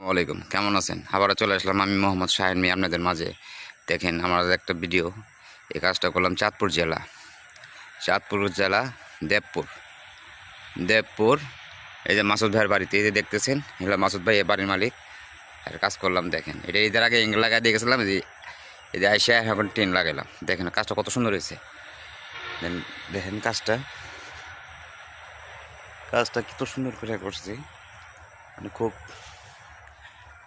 ওয়ালাইকুম, কেমন আছেন? আবারও চলে আসলাম আমি মোহাম্মদ শাহিন মিয়া আপনাদের মাঝে। দেখেন আমার একটা ভিডিও। এই কাজটা করলাম চাঁদপুর জেলা দেবপুর দেবপুর এই যে মাসুদ ভাইয়ের বাড়িতে, এই যে দেখতেছেন, এগুলো মাসুদ ভাই এ বাড়ির মালিক। আর কাজ করলাম দেখেন, এটা ঈদের আগে ইংল লাগাই দিয়ে গেছিলাম। এই যে আইসা এখন টিন লাগাইলাম। দেখেন কাজটা কত সুন্দর হয়েছে। দেখেন কাজটা কত সুন্দর করে করছি, মানে খুব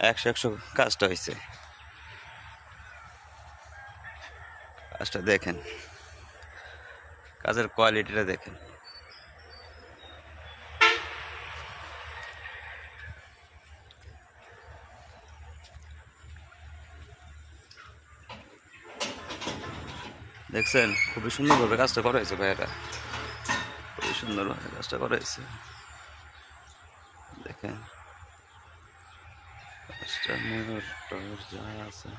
100 কাজটা হয়েছে। কাজটা দেখেন, কাজের কোয়ালিটিটা দেখেন। দেখছেন খুবই সুন্দরভাবে কাজটা করা হয়েছে ভাইয়ারা, খুবই সুন্দরভাবে কাজটা করা হয়েছে। দেখেন কাজটা যা আছে।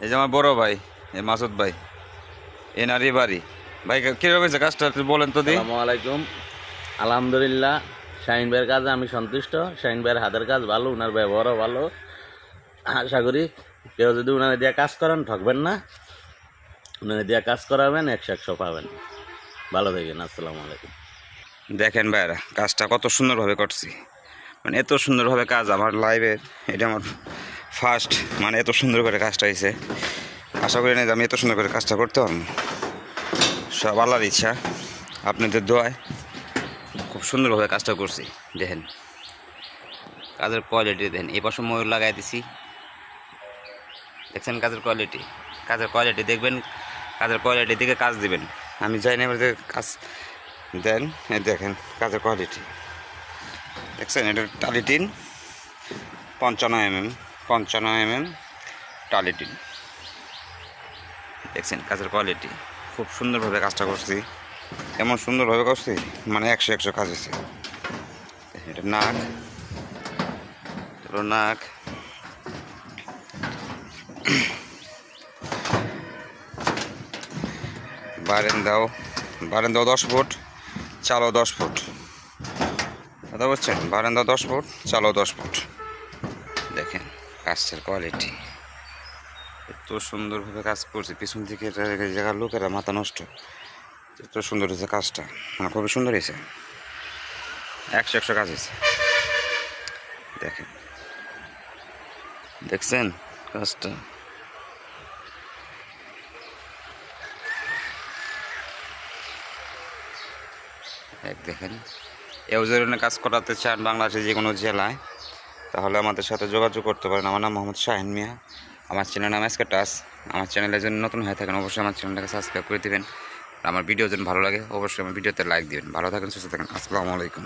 এই যে আমার বড় ভাই, এই মাসুদ ভাই, এনারই বাড়ি। ভাই কিরকম হয়েছে কাজটা একটু বলেন তো দি। আসসালামু আলাইকুম। আলহামদুলিল্লাহ, শাহিন ভাইয়ের কাজে আমি সন্তুষ্ট। শাহিন ভাইয়ের হাতের কাজ ভালো, ওনার ব্যবহারও ভালো। আশা করি কেউ যদি উনারে দিয়ে কাজ করান ঠকবেন না, উনারে দিয়ে কাজ করাবেন 100 পাবেন। ভালো থাকেন, আসসালামু আলাইকুম। দেখেন ভাইয়ারা কাজটা কত সুন্দরভাবে করছি, মানে এত সুন্দরভাবে কাজ আমার লাইভের, এটা আমার ফার্স্ট, মানে এত সুন্দর করে কাজটা হয়েছে। আশা করি না যে আমি এত সুন্দর করে কাজটা করতে পারবো। সব আল্লাহর ইচ্ছা, আপনাদের দোয়ায় খুব সুন্দরভাবে কাজটা করছি। দেখেন কাজের কোয়ালিটি দেখেন, এই পাশে ময়ূর লাগাই দিছি। দেখছেন কাজের কোয়ালিটি দেখবেন, কাজের কোয়ালিটি দিকে কাজ দিবেন। আমি যাই না, এবার কাজ দেন। দেখেন কাজের কোয়ালিটি দেখছেন, এটা টালিটিন 55 mm টালিটিন। দেখছেন কাজের কোয়ালিটি, খুব সুন্দরভাবে কাজটা করছি, এমন সুন্দরভাবে করছি মানে 100 কাজ হয়েছে। এটা নাক বারেন্দাও 10 ফুট, চালও 10 ফুট। কথা বলছেন, বারান্দা 10 ফুট, চালও 10 ফুট। দেখেন কাজটার কোয়ালিটি, এত সুন্দরভাবে কাজ করছে। পিছন থেকে জায়গার লোকেরা মাথা নষ্ট, এত সুন্দর হয়েছে কাজটা, মানে খুবই সুন্দর হয়েছে। 100 কাজ হয়েছে। দেখছেন কাজটা। দেখেন এও যদি কাজ করাতে চান বাংলাদেশের যে কোনো জেলায়, তাহলে আমাদের সাথে যোগাযোগ করতে পারেন। আমার নাম মোহাম্মদ শাহিন মিয়া, আমার চ্যানেল নাম এসকে টাচ। আমার চ্যানেলে যদি নতুন হয়ে থাকেন অবশ্যই আমার চ্যানেলটাকে সাবস্ক্রাইব করে দেবেন। আর আমার ভিডিও যদি ভালো লাগে অবশ্যই আমার ভিডিওতে লাইক দিবেন। ভালো থাকেন, সুস্থ থাকেন, আসসালামু আলাইকুম।